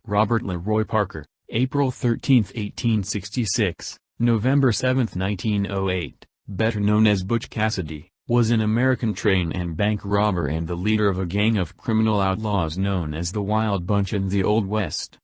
Robert LeRoy Parker, April 13, 1866, November 7, 1908, better known as Butch Cassidy, was an American train and bank robber and the leader of a gang of criminal outlaws known as the Wild Bunch in the Old West.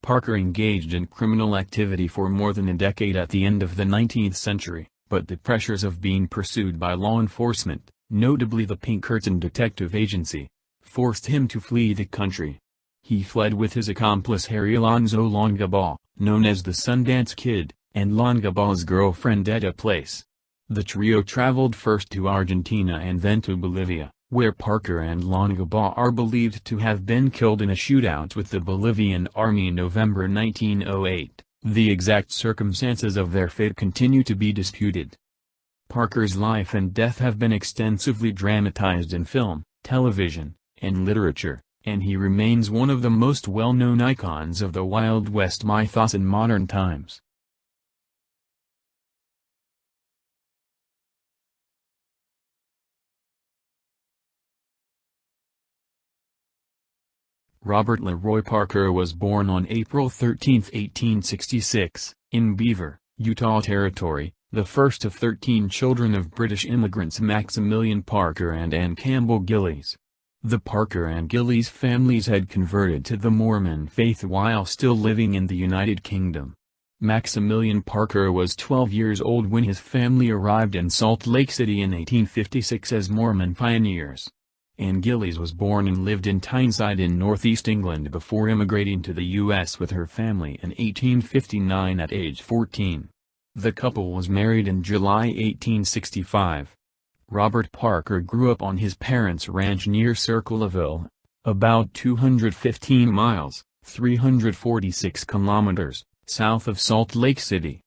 Parker engaged in criminal activity for more than a decade at the end of the 19th century, but the pressures of being pursued by law enforcement, notably the Pinkerton Detective Agency, forced him to flee the country. He fled with his accomplice Harry Alonzo Longabaugh, known as the Sundance Kid, and Longabaugh's girlfriend Etta Place. The trio traveled first to Argentina and then to Bolivia, where Parker and Longabaugh are believed to have been killed in a shootout with the Bolivian Army in November 1908. The exact circumstances of their fate continue to be disputed. Parker's life and death have been extensively dramatized in film, television, and literature, and he remains one of the most well-known icons of the Wild West mythos in modern times. Robert LeRoy Parker was born on April 13, 1866, in Beaver, Utah Territory, the first of 13 children of British immigrants Maximilian Parker and Anne Campbell Gillies. The Parker and Gillies families had converted to the Mormon faith while still living in the United Kingdom. Maximilian Parker was 12 years old when his family arrived in Salt Lake City in 1856 as Mormon pioneers. Anne Gillies was born and lived in Tyneside in northeast England before immigrating to the U.S. with her family in 1859 at age 14. The couple was married in July 1865. Robert Parker grew up on his parents' ranch near Circleville, about 215 miles, 346 kilometers, south of Salt Lake City.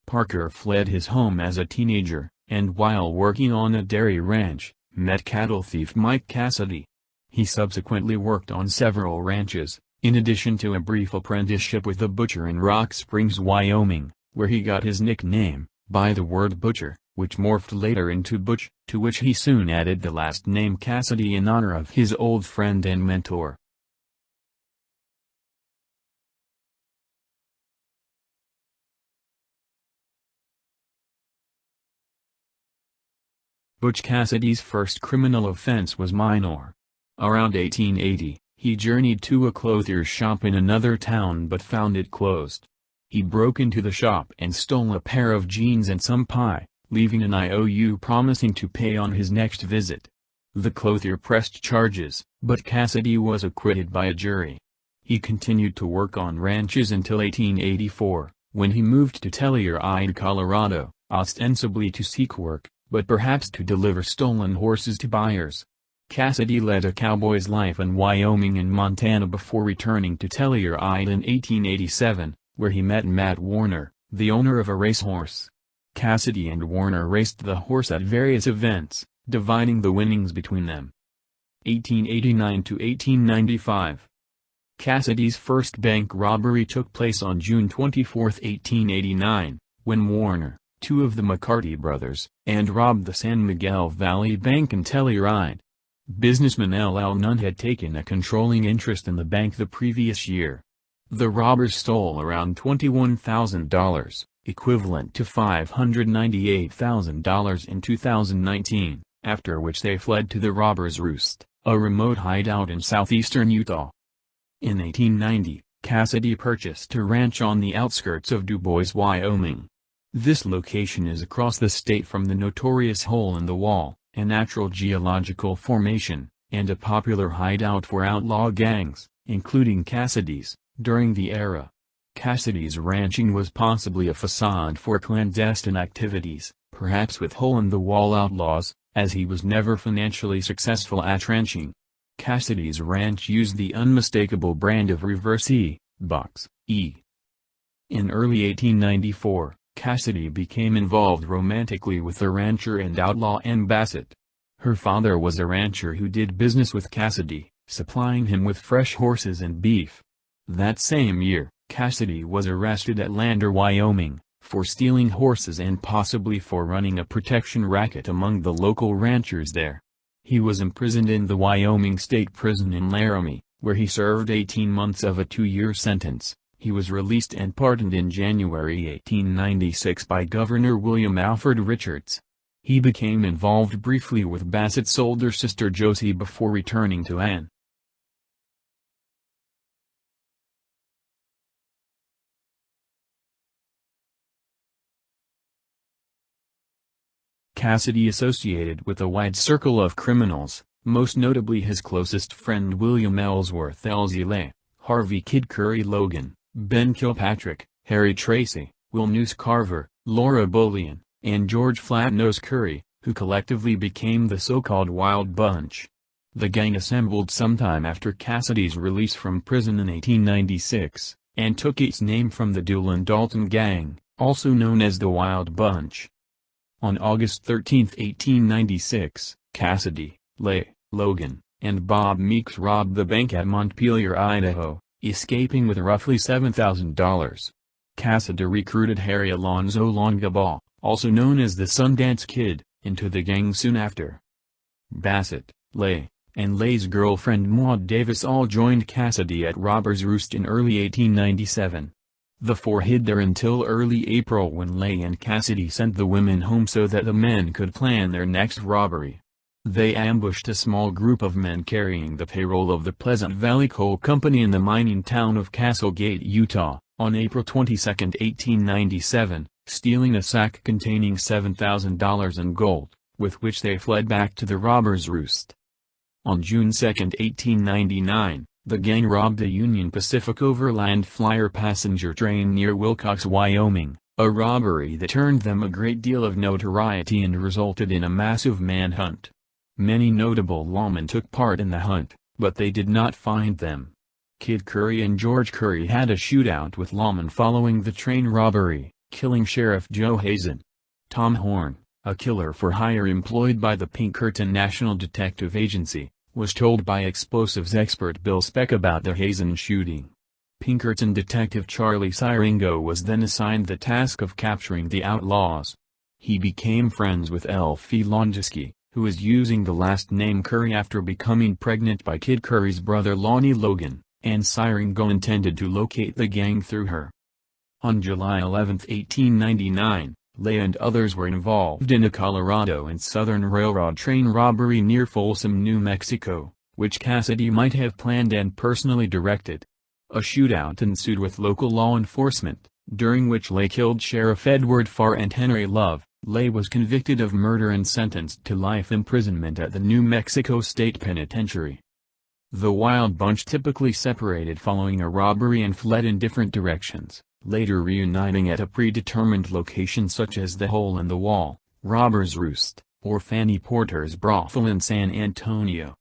Parker fled his home as a teenager, and while working on a dairy ranch, met cattle thief Mike Cassidy. He subsequently worked on several ranches, in addition to a brief apprenticeship with a butcher in Rock Springs, Wyoming, where he got his nickname, by the word butcher, which morphed later into Butch, to which he soon added the last name Cassidy in honor of his old friend and mentor. Butch Cassidy's first criminal offense was minor. Around 1880, he journeyed to a clothier's shop in another town but found it closed. He broke into the shop and stole a pair of jeans and some pie, leaving an IOU promising to pay on his next visit. The clothier pressed charges, but Cassidy was acquitted by a jury. He continued to work on ranches until 1884, when he moved to Telluride, Colorado, ostensibly to seek work, but perhaps to deliver stolen horses to buyers. Cassidy led a cowboy's life in Wyoming and Montana before returning to Telluride in 1887, where he met Matt Warner, the owner of a racehorse. Cassidy and Warner raced the horse at various events, dividing the winnings between them. 1889 to 1895. Cassidy's first bank robbery took place on June 24, 1889, when Warner, two of the McCarty brothers, and robbed the San Miguel Valley Bank in Telluride. Businessman L.L. Nunn had taken a controlling interest in the bank the previous year. The robbers stole around $21,000, equivalent to $598,000 in 2019, after which they fled to the Robbers' Roost, a remote hideout in southeastern Utah. In 1890, Cassidy purchased a ranch on the outskirts of Du Bois, Wyoming. This location is across the state from the notorious Hole in the Wall, a natural geological formation, and a popular hideout for outlaw gangs, including Cassidy's, during the era. Cassidy's ranching was possibly a facade for clandestine activities, perhaps with hole-in-the-wall outlaws, as he was never financially successful at ranching. Cassidy's ranch used the unmistakable brand of Reverse E, Box, E. In early 1894, Cassidy became involved romantically with the rancher and outlaw Ann Bassett. Her father was a rancher who did business with Cassidy, supplying him with fresh horses and beef. That same year, Cassidy was arrested at Lander, Wyoming, for stealing horses and possibly for running a protection racket among the local ranchers there. He was imprisoned in the Wyoming State Prison in Laramie, where he served 18 months of a 2-year sentence. He was released and pardoned in January 1896 by Governor William Alfred Richards. He became involved briefly with Bassett's older sister Josie before returning to Anne. Cassidy associated with a wide circle of criminals, most notably his closest friend William Ellsworth Elsie, Harvey Kid Curry Logan, Ben Kilpatrick, Harry Tracy, Will Noose Carver, Laura Bullion, and George Flatnose Curry, who collectively became the so-called Wild Bunch. The gang assembled sometime after Cassidy's release from prison in 1896, and took its name from the Doolin Dalton Gang, also known as the Wild Bunch. On August 13, 1896, Cassidy, Logan, and Bob Meeks robbed the bank at Montpelier, Idaho, escaping with roughly $7,000. Cassidy recruited Harry Alonzo Longabaugh, also known as the Sundance Kid, into the gang soon after. Bassett, and Lay's girlfriend Maud Davis all joined Cassidy at Robber's Roost in early 1897. The four hid there until early April when Lay and Cassidy sent the women home so that the men could plan their next robbery. They ambushed a small group of men carrying the payroll of the Pleasant Valley Coal Company in the mining town of Castlegate, Utah, on April 22, 1897, stealing a sack containing $7,000 in gold, with which they fled back to the Robber's Roost. On June 2, 1899, the gang robbed a Union Pacific Overland Flyer passenger train near Wilcox, Wyoming, a robbery that earned them a great deal of notoriety and resulted in a massive manhunt. Many notable lawmen took part in the hunt, but they did not find them. Kid Curry and George Curry had a shootout with lawmen following the train robbery, killing Sheriff Joe Hazen. Tom Horn, a killer for hire employed by the Pinkerton National Detective Agency, was told by explosives expert Bill Speck about the Hazen shooting. Pinkerton detective Charlie Siringo was then assigned the task of capturing the outlaws. He became friends with Elfie Longiski, who was using the last name Curry after becoming pregnant by Kid Curry's brother Lonnie Logan, and Siringo intended to locate the gang through her. On July 11, 1899, Lay and others were involved in a Colorado and Southern Railroad train robbery near Folsom, New Mexico, which Cassidy might have planned and personally directed. A shootout ensued with local law enforcement, during which Lay killed Sheriff Edward Farr and Henry Love. Lay was convicted of murder and sentenced to life imprisonment at the New Mexico State Penitentiary. The Wild Bunch typically separated following a robbery and fled in different directions, later reuniting at a predetermined location such as the Hole in the Wall, Robber's Roost, or Fanny Porter's brothel in San Antonio.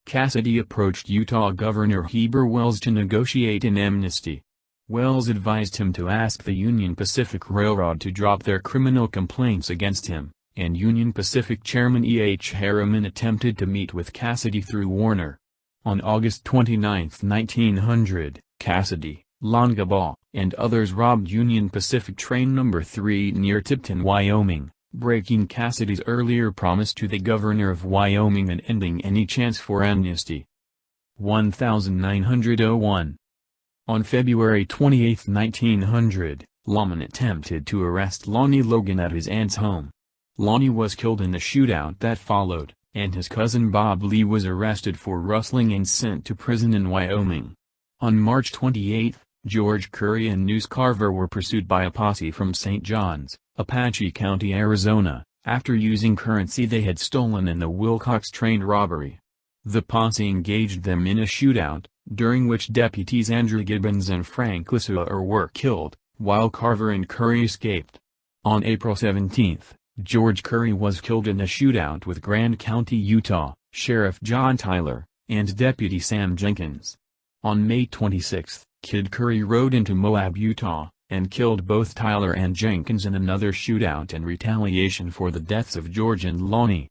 Cassidy approached Utah Governor Heber Wells to negotiate an amnesty. Wells advised him to ask the Union Pacific Railroad to drop their criminal complaints against him, and Union Pacific Chairman E. H. Harriman attempted to meet with Cassidy through Warner. On August 29, 1900, Cassidy, Longabaugh, and others robbed Union Pacific Train No. 3 near Tipton, Wyoming, breaking Cassidy's earlier promise to the governor of Wyoming and ending any chance for amnesty. 1901. On February 28, 1900, lawmen attempted to arrest Lonnie Logan at his aunt's home. Lonnie was killed in the shootout that followed, and his cousin Bob Lee was arrested for rustling and sent to prison in Wyoming. On March 28, George Curry and Noose Carver were pursued by a posse from St. John's, Apache County, Arizona, after using currency they had stolen in the Wilcox train robbery. The posse engaged them in a shootout, during which deputies Andrew Gibbons and Frank Lesueur were killed, while Carver and Curry escaped. On April 17, George Curry was killed in a shootout with Grand County, Utah, Sheriff John Tyler, and Deputy Sam Jenkins. On May 26, Kid Curry rode into Moab, Utah, and killed both Tyler and Jenkins in another shootout in retaliation for the deaths of George and Lonnie.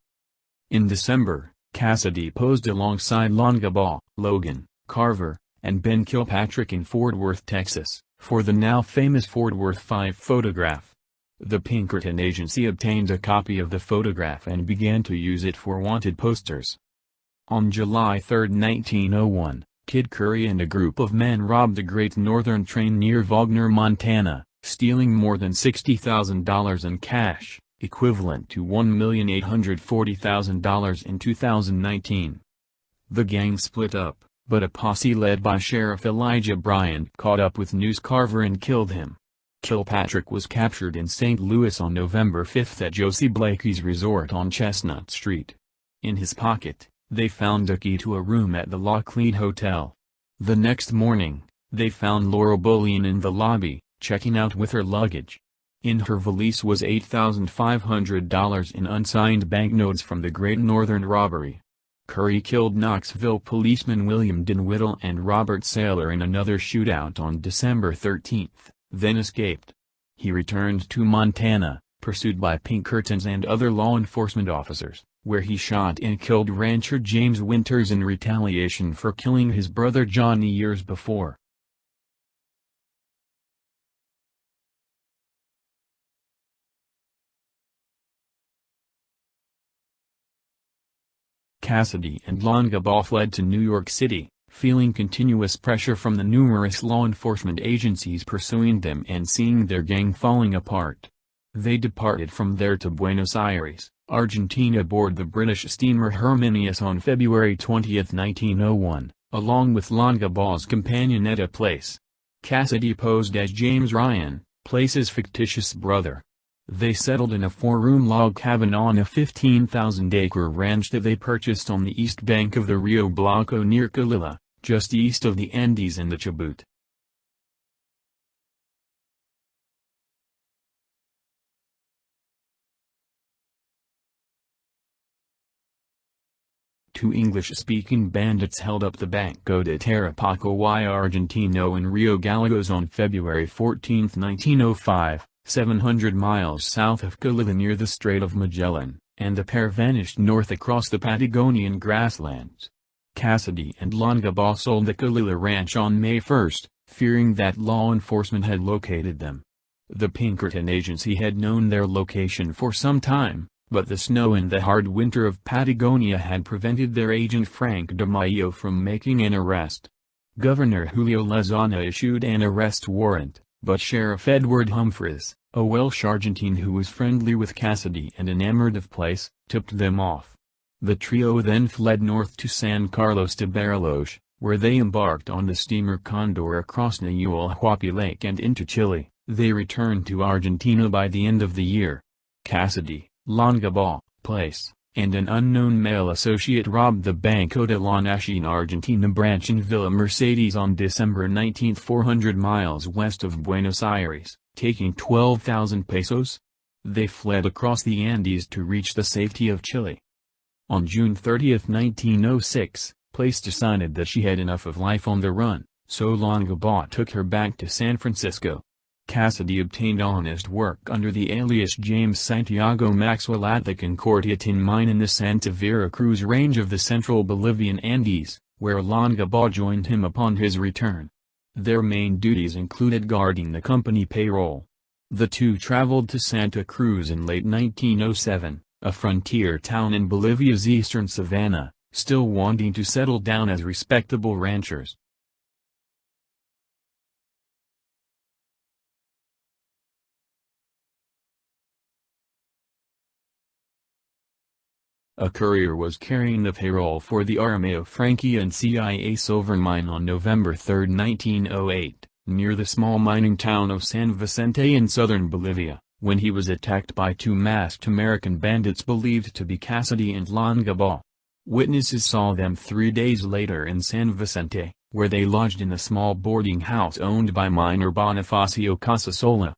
In December, Cassidy posed alongside Longabaugh, Logan, Carver, and Ben Kilpatrick in Fort Worth, Texas, for the now famous Fort Worth 5 photograph. The Pinkerton agency obtained a copy of the photograph and began to use it for wanted posters. On July 3, 1901, Kid Curry and a group of men robbed a Great Northern train near Wagner, Montana, stealing more than $60,000 in cash, equivalent to $1,840,000 in 2019. The gang split up, but a posse led by Sheriff Elijah Bryant caught up with News Carver and killed him. Kilpatrick was captured in St. Louis on November 5 at Josie Blakey's resort on Chestnut Street. In his pocket, they found a key to a room at the Lockleed Hotel. The next morning, they found Laurel Bullion in the lobby, checking out with her luggage. In her valise was $8,500 in unsigned banknotes from the Great Northern robbery. Curry killed Knoxville policeman William Dinwiddie and Robert Saylor in another shootout on December 13, then escaped. He returned to Montana, pursued by Pinkertons and other law enforcement officers, where he shot and killed rancher James Winters in retaliation for killing his brother Johnny years before. Cassidy and Longabaugh fled to New York City, feeling continuous pressure from the numerous law enforcement agencies pursuing them and seeing their gang falling apart. They departed from there to Buenos Aires, Argentina aboard the British steamer Herminius on February 20, 1901, along with Longabaugh's companion Etta Place. Cassidy posed as James Ryan, Place's fictitious brother. They settled in a 4-room log cabin on a 15,000-acre ranch that they purchased on the east bank of the Rio Blanco near Calilla, just east of the Andes in the Chubut. Two English-speaking bandits held up the Banco de Tarapaco y Argentino in Rio Gallegos on February 14, 1905. 700 miles south of Calilla near the Strait of Magellan, and the pair vanished north across the Patagonian grasslands. Cassidy and Longabaugh sold the Calilla ranch on May 1, fearing that law enforcement had located them. The Pinkerton agency had known their location for some time, but the snow and the hard winter of Patagonia had prevented their agent Frank de Mayo from making an arrest. Governor Julio Lozano issued an arrest warrant, but Sheriff Edward Humphreys, a Welsh Argentine who was friendly with Cassidy and enamored of Place, tipped them off. The trio then fled north to San Carlos de Bariloche, where they embarked on the steamer Condor across Nahuel Lake and into Chile. They returned to Argentina by the end of the year. Cassidy, Longabaugh, Place, and an unknown male associate robbed the Banco de la Nación Argentina branch in Villa Mercedes on December 19, 400 miles west of Buenos Aires, taking 12,000 pesos. They fled across the Andes to reach the safety of Chile. On June 30, 1906, Place decided that she had enough of life on the run, so Longabaugh took her back to San Francisco. Cassidy obtained honest work under the alias James Santiago Maxwell at the Concordia tin mine in the Santa Vera Cruz range of the central Bolivian Andes, where Longabaugh joined him upon his return. Their main duties included guarding the company payroll. The two traveled to Santa Cruz in late 1907, a frontier town in Bolivia's eastern savanna, still wanting to settle down as respectable ranchers. A courier was carrying the payroll for the Armeo Franquia and CIA silver mine on November 3, 1908, near the small mining town of San Vicente in southern Bolivia, when he was attacked by two masked American bandits believed to be Cassidy and Longabaugh. Witnesses saw them 3 days later in San Vicente, where they lodged in a small boarding house owned by miner Bonifacio Casasola.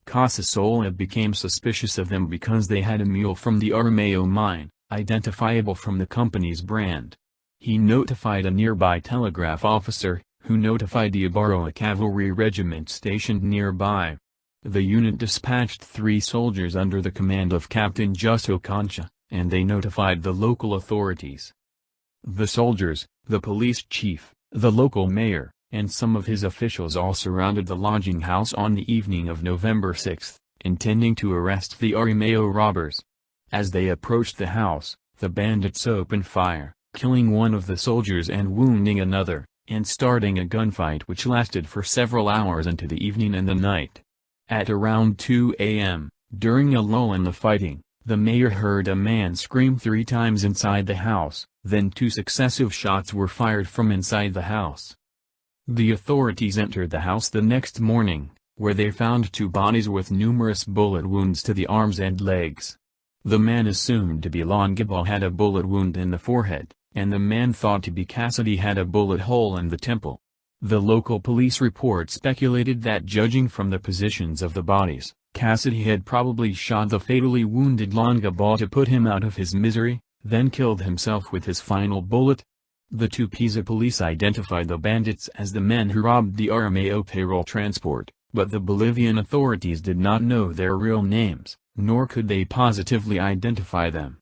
Casasola became suspicious of them because they had a mule from the Armeo mine, identifiable from the company's brand. He notified a nearby telegraph officer, who notified the Ibarra cavalry regiment stationed nearby. The unit dispatched 3 soldiers under the command of Captain Justo Concha, and they notified the local authorities. The soldiers, the police chief, the local mayor, and some of his officials all surrounded the lodging house on the evening of November 6, intending to arrest the Armao robbers. As they approached the house, the bandits opened fire, killing one of the soldiers and wounding another, and starting a gunfight which lasted for several hours into the evening and the night. At around 2 a.m., during a lull in the fighting, the mayor heard a man scream 3 times inside the house, then 2 successive shots were fired from inside the house. The authorities entered the house the next morning, where they found 2 bodies with numerous bullet wounds to the arms and legs. The man assumed to be Longabaugh had a bullet wound in the forehead, and the man thought to be Cassidy had a bullet hole in the temple. The local police report speculated that judging from the positions of the bodies, Cassidy had probably shot the fatally wounded Longabaugh to put him out of his misery, then killed himself with his final bullet. The Tupiza police identified the bandits as the men who robbed the Armao payroll transport, but the Bolivian authorities did not know their real names, nor could they positively identify them.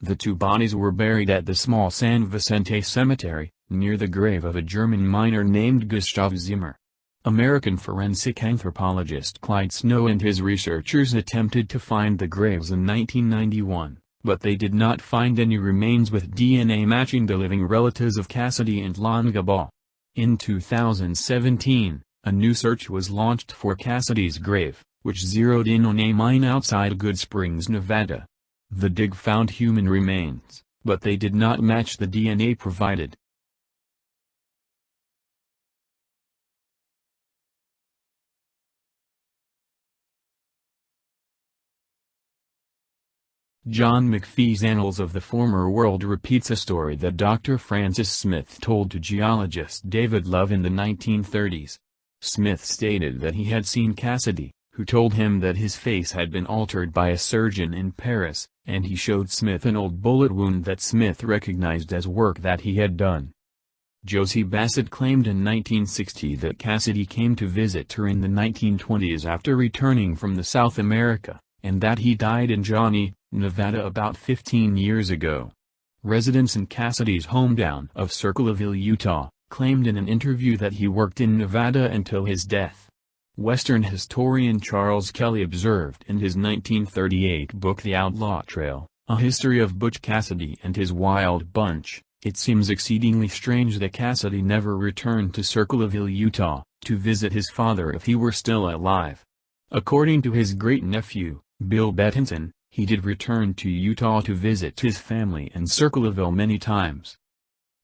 The 2 bodies were buried at the small San Vicente cemetery, near the grave of a German miner named Gustav Zimmer. American forensic anthropologist Clyde Snow and his researchers attempted to find the graves in 1991, but they did not find any remains with DNA matching the living relatives of Cassidy and Longabaugh. In 2017, a new search was launched for Cassidy's grave, which zeroed in on a mine outside Good Springs, Nevada. The dig found human remains, but they did not match the DNA provided. John McPhee's Annals of the Former World repeats a story that Dr. Francis Smith told to geologist David Love in the 1930s. Smith stated that he had seen Cassidy, who told him that his face had been altered by a surgeon in Paris, and he showed Smith an old bullet wound that Smith recognized as work that he had done. Josie Bassett claimed in 1960 that Cassidy came to visit her in the 1920s after returning from South America, and that he died in Johnny, Nevada about 15 years ago. Residents in Cassidy's hometown of Circleville, Utah, claimed in an interview that he worked in Nevada until his death. Western historian Charles Kelly observed in his 1938 book The Outlaw Trail, A History of Butch Cassidy and His Wild Bunch, it seems exceedingly strange that Cassidy never returned to Circleville, Utah, to visit his father if he were still alive. According to his great-nephew, Bill Bettinson, he did return to Utah to visit his family in Circleville many times.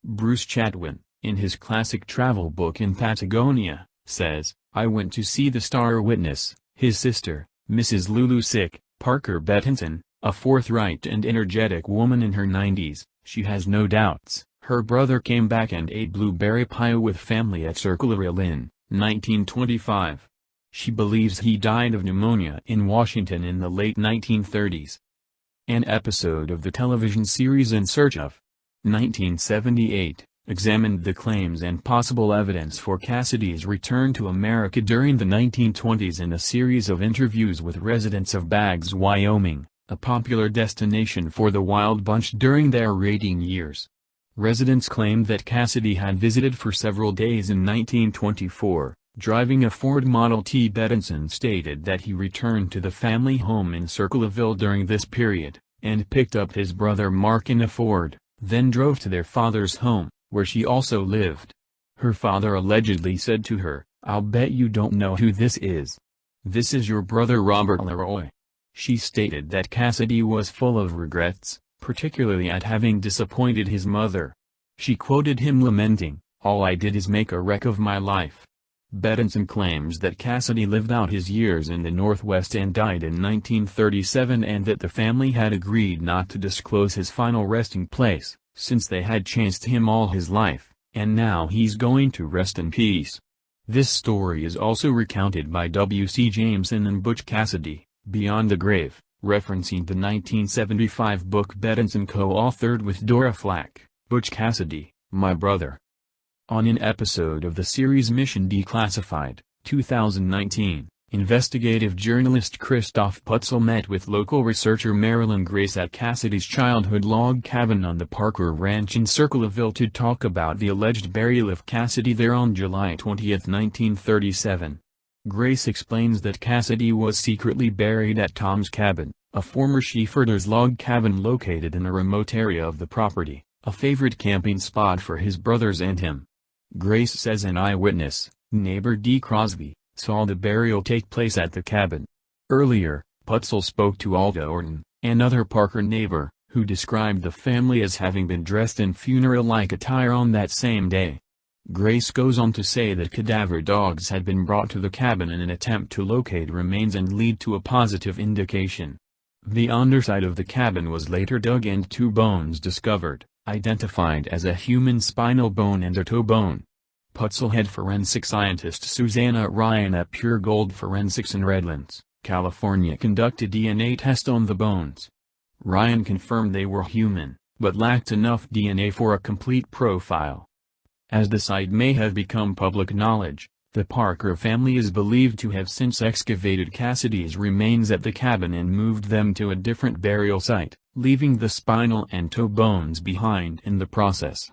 Bruce Chatwin, in his classic travel book In Patagonia, says, I went to see the Star Witness, his sister, Mrs. Lulu Sick, Parker Bettinson, a forthright and energetic woman in her 90s, she has no doubts. Her brother came back and ate blueberry pie with family at Circleville in 1925. She believes he died of pneumonia in Washington in the late 1930s. An episode of the television series In Search of 1978 examined the claims and possible evidence for Cassidy's return to America during the 1920s in a series of interviews with residents of Baggs, Wyoming, a popular destination for the Wild Bunch during their raiding years. Residents claimed that Cassidy had visited for several days in 1924, driving a Ford Model T. Bettinson stated that he returned to the family home in Circleville during this period, and picked up his brother Mark in a Ford, then drove to their father's home, where she also lived. Her father allegedly said to her, I'll bet you don't know who this is. This is your brother Robert LeRoy. She stated that Cassidy was full of regrets, particularly at having disappointed his mother. She quoted him lamenting, all I did is make a wreck of my life. Bettinson claims that Cassidy lived out his years in the Northwest and died in 1937 and that the family had agreed not to disclose his final resting place, since they had chased him all his life, and now he's going to rest in peace. This story is also recounted by W.C. Jameson and Butch Cassidy, Beyond the Grave, referencing the 1975 book Bettinson co-authored with Dora Flack, Butch Cassidy, My Brother. On an episode of the series Mission Declassified, 2019, Investigative journalist Christoph Putzel met with local researcher Marilyn Grace at Cassidy's childhood log cabin on the Parker Ranch in Circleville to talk about the alleged burial of Cassidy there on July 20, 1937. Grace explains that Cassidy was secretly buried at Tom's Cabin, a former sheepherder's log cabin located in a remote area of the property, a favorite camping spot for his brothers and him. Grace says an eyewitness, neighbor D. Crosby, saw the burial take place at the cabin. Earlier, Putzel spoke to Alda Orton, another Parker neighbor, who described the family as having been dressed in funeral-like attire on that same day. Grace goes on to say that cadaver dogs had been brought to the cabin in an attempt to locate remains and lead to a positive indication. The underside of the cabin was later dug and 2 bones discovered, identified as a human spinal bone and a toe bone. Putzel head forensic scientist Susanna Ryan at Pure Gold Forensics in Redlands, California conducted DNA test on the bones. Ryan confirmed they were human, but lacked enough DNA for a complete profile. As the site may have become public knowledge, the Parker family is believed to have since excavated Cassidy's remains at the cabin and moved them to a different burial site, leaving the spinal and toe bones behind in the process.